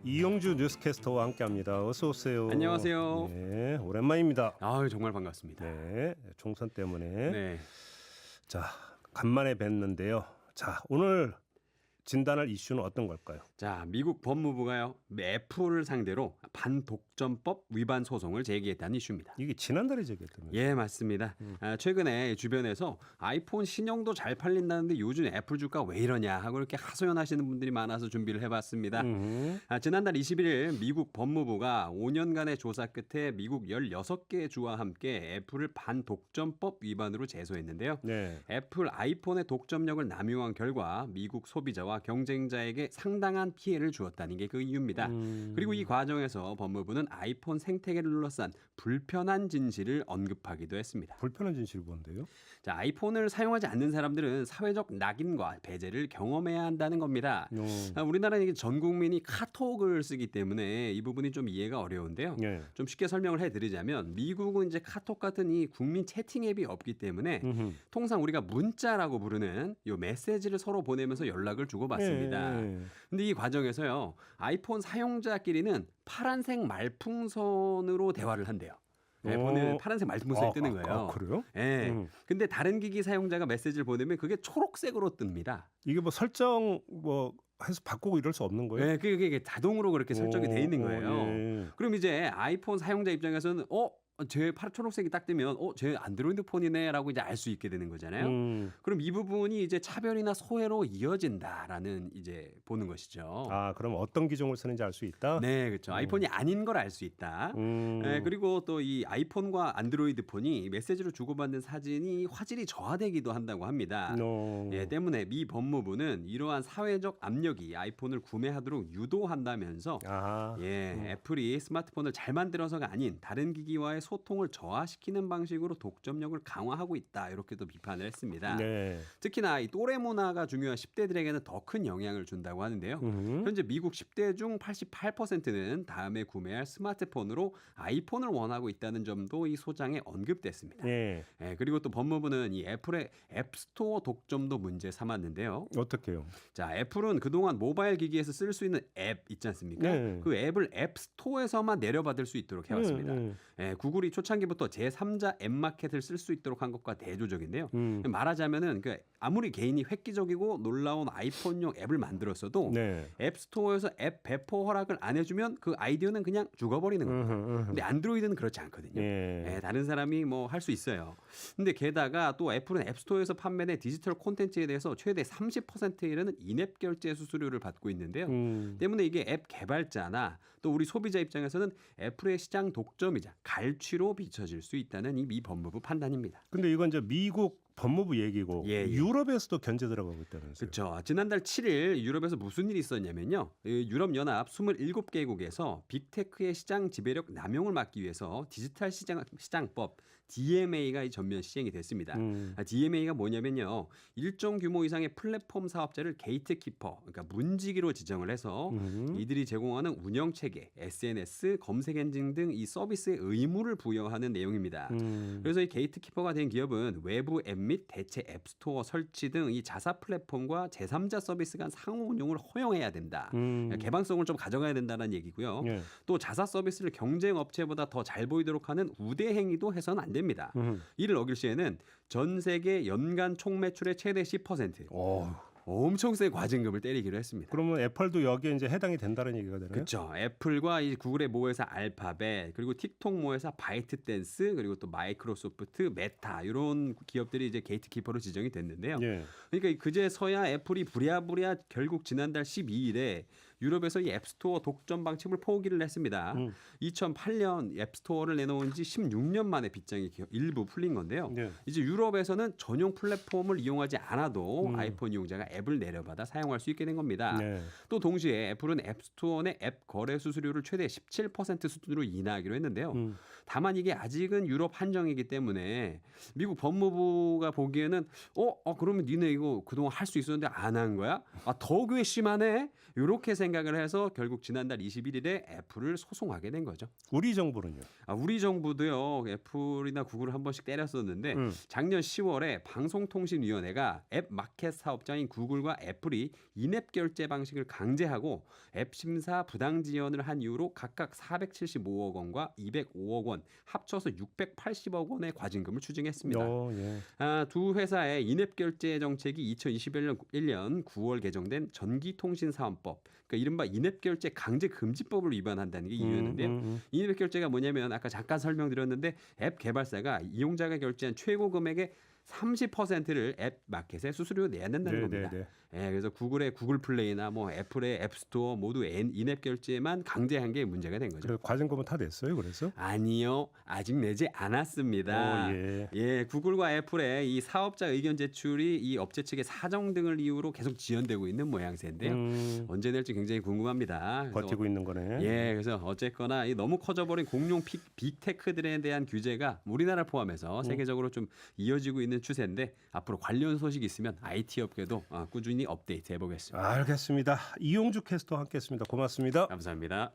이용주 뉴스캐스터와 함께합니다. 어서 오세요. 안녕하세요. 네, 오랜만입니다. 정말 반갑습니다. 네, 총선 때문에. 네. 자, 간만에 뵀는데요. 자, 오늘 진단할 이슈는 어떤 걸까요? 자, 미국 법무부가요, 애플을 상대로 반독점법 위반 소송을 제기했다는 이슈입니다. 이게 지난달에 제기했다면서요? 예, 맞습니다. 최근에 주변에서 아이폰 신형도 잘 팔린다는데 요즘 애플 주가 왜 이러냐 하고 이렇게 하소연하시는 분들이 많아서 준비를 해봤습니다. 지난달 21일 미국 법무부가 5년간의 조사 끝에 미국 16개 주와 함께 애플을 반독점법 위반으로 제소했는데요. 네. 애플 아이폰의 독점력을 남용한 결과 미국 소비자와 경쟁자에게 상당한 피해를 주었다는 게 그 이유입니다. 그리고 이 과정에서 법무부는 아이폰 생태계를 둘러싼 불편한 진실을 언급하기도 했습니다. 불편한 진실이 뭔데요? 자, 아이폰을 사용하지 않는 사람들은 사회적 낙인과 배제를 경험해야 한다는 겁니다. 우리나라는 이게 전 국민이 카톡을 쓰기 때문에 이 부분이 좀 이해가 어려운데요. 네. 좀 쉽게 설명을 해드리자면 미국은 이제 카톡 같은 이 국민 채팅 앱이 없기 때문에 통상 우리가 문자라고 부르는 이 메시지를 서로 보내면서 연락을 주고받습니다. 네. 근데 이 과정에서요, 아이폰 사용자끼리는 파란색 말풍선으로 대화를 한대요. 네, 보내는 파란색 말풍선이 뜨는 거예요. 그래요? 네. 근데 다른 기기 사용자가 메시지를 보내면 그게 초록색으로 뜹니다. 이게 뭐 설정 해서 바꾸고 이럴 수 없는 거예요? 네, 그게 자동으로 그렇게 설정이 돼 있는 거예요. 예. 그럼 이제 아이폰 사용자 입장에서는 제 초록색이 딱 뜨면 제 안드로이드 폰이네라고 이제 알 수 있게 되는 거잖아요. 그럼 이 부분이 이제 차별이나 소외로 이어진다라는 이제 보는 것이죠. 아, 그럼 어떤 기종을 쓰는지 알 수 있다? 네, 그렇죠. 아이폰이 아닌 걸 알 수 있다. 네, 그리고 또 이 아이폰과 안드로이드 폰이 메시지로 주고받는 사진이 화질이 저하되기도 한다고 합니다. 예, 때문에 미 법무부는 이러한 사회적 압력이 아이폰을 구매하도록 유도한다면서 애플이 스마트폰을 잘 만들어서가 아닌 다른 기기와의 소통을 저하시키는 방식으로 독점력을 강화하고 있다. 이렇게도 비판을 했습니다. 네. 특히나 이 또래 문화가 중요한 10대들에게는 더 큰 영향을 준다고 하는데요. 현재 미국 10대 중 88%는 다음에 구매할 스마트폰으로 아이폰을 원하고 있다는 점도 이 소장에 언급됐습니다. 네. 그리고 또 법무부는 이 애플의 앱스토어 독점도 문제 삼았는데요. 어떻게요? 자, 애플은 그동안 모바일 기기에서 쓸 수 있는 앱 있지 않습니까? 네. 그 앱을 앱스토어에서만 내려받을 수 있도록 해왔습니다. 구글이 초창기부터 제3자 앱마켓을 쓸 수 있도록 한 것과 대조적인데요. 말하자면은 아무리 개인이 획기적이고 놀라운 아이폰용 앱을 만들었어도 앱스토어에서 앱 배포 허락을 안 해주면 그 아이디어는 그냥 죽어버리는 겁니다. 근데 안드로이드는 그렇지 않거든요. 다른 사람이 뭐 할 수 있어요. 근데 게다가 또 애플은 앱스토어에서 판매된 디지털 콘텐츠에 대해서 최대 30%에 이르는 인앱 결제 수수료를 받고 있는데요. 때문에 이게 앱 개발자나 또 우리 소비자 입장에서는 애플의 시장 독점이자 갈취로 비춰질 수 있다는 이 미 법무부 판단입니다. 근데 이건 이제 미국 법무부 얘기고 유럽에서도 견제 들어가고 있다면서요. 그렇죠. 지난달 7일 유럽에서 무슨 일이 있었냐면요. 유럽연합 27개국에서 빅테크의 시장 지배력 남용을 막기 위해서 디지털 시장법 DMA가 전면 시행이 됐습니다. DMA가 뭐냐면요. 일정 규모 이상의 플랫폼 사업자를 게이트키퍼, 그러니까 문지기로 지정을 해서 이들이 제공하는 운영체계, SNS, 검색 엔진 등 이 서비스의 의무를 부여하는 내용입니다. 그래서 이 게이트키퍼가 된 기업은 외부 앱 및 대체 앱스토어 설치 등 이 자사 플랫폼과 제3자 서비스 간 상호 운용을 허용해야 된다. 개방성을 좀 가져가야 된다는 얘기고요. 또 자사 서비스를 경쟁 업체보다 더 잘 보이도록 하는 우대 행위도 해서는 안 됩니다. 이를 어길 시에는 전 세계 연간 총 매출의 최대 10%. 엄청 센 과징금을 때리기로 했습니다. 그러면 애플도 여기에 이제 해당이 된다는 얘기가 되나요? 그렇죠. 애플과 이 구글의 모회사 알파벳, 그리고 틱톡 모회사 바이트댄스, 그리고 또 마이크로소프트, 메타 이런 기업들이 이제 게이트키퍼로 지정이 됐는데요. 그러니까 그제서야 애플이 부랴부랴 결국 지난달 12일에 유럽에서 이 앱스토어 독점 방침을 포기를 했습니다. 2008년 앱스토어를 내놓은 지 16년 만에 빗장이 일부 풀린 건데요. 이제 유럽에서는 전용 플랫폼을 이용하지 않아도 아이폰 이용자가 앱을 내려받아 사용할 수 있게 된 겁니다. 또 동시에 애플은 앱스토어 내 앱 거래 수수료를 최대 17% 수준으로 인하하기로 했는데요. 다만 이게 아직은 유럽 한정이기 때문에 미국 법무부가 보기에는 그러면 니네 이거 그동안 할 수 있었는데 안 한 거야? 더 괘씸하네? 이렇게 생각을 해서 결국 지난달 21일에 애플을 소송하게 된 거죠. 우리 정부는요? 우리 정부도요. 애플이나 구글을 한 번씩 때렸었는데 작년 10월에 방송통신위원회가 앱 마켓 사업자인 구글과 애플이 인앱 결제 방식을 강제하고 앱 심사 부당 지연을 한 이유로 각각 475억 원과 205억 원 합쳐서 680억 원의 과징금을 추징했습니다. 예. 두 회사의 인앱 결제 정책이 2021년 9월 개정된 전기통신사업법, 그러니까 이른바 인앱 결제 강제 금지법을 위반한다는 게 이유였는데요. 인앱 결제가 뭐냐면 아까 잠깐 설명드렸는데 앱 개발사가 이용자가 결제한 최고 금액의 30%를 앱 마켓에 수수료 내야 된다는 겁니다. 예, 그래서 구글의 구글 플레이나 뭐 애플의 앱스토어 모두 인앱 결제만 강제한 게 문제가 된 거죠. 그래서 과징금은 다 냈어요, 그래서? 아니요, 아직 내지 않았습니다. 예, 구글과 애플의 이 사업자 의견 제출이 이 업체 측의 사정 등을 이유로 계속 지연되고 있는 모양새인데요. 언제 낼지 굉장히 궁금합니다. 버티고 있는 거네. 예, 그래서 어쨌거나 이 너무 커져버린 공룡 빅테크들에 대한 규제가 우리나라 포함해서 세계적으로 좀 이어지고 있는 추세인데 앞으로 관련 소식이 있으면 IT 업계도 꾸준히 업데이트 해보겠습니다. 알겠습니다. 이용주 캐스터와 함께했습니다. 고맙습니다. 감사합니다.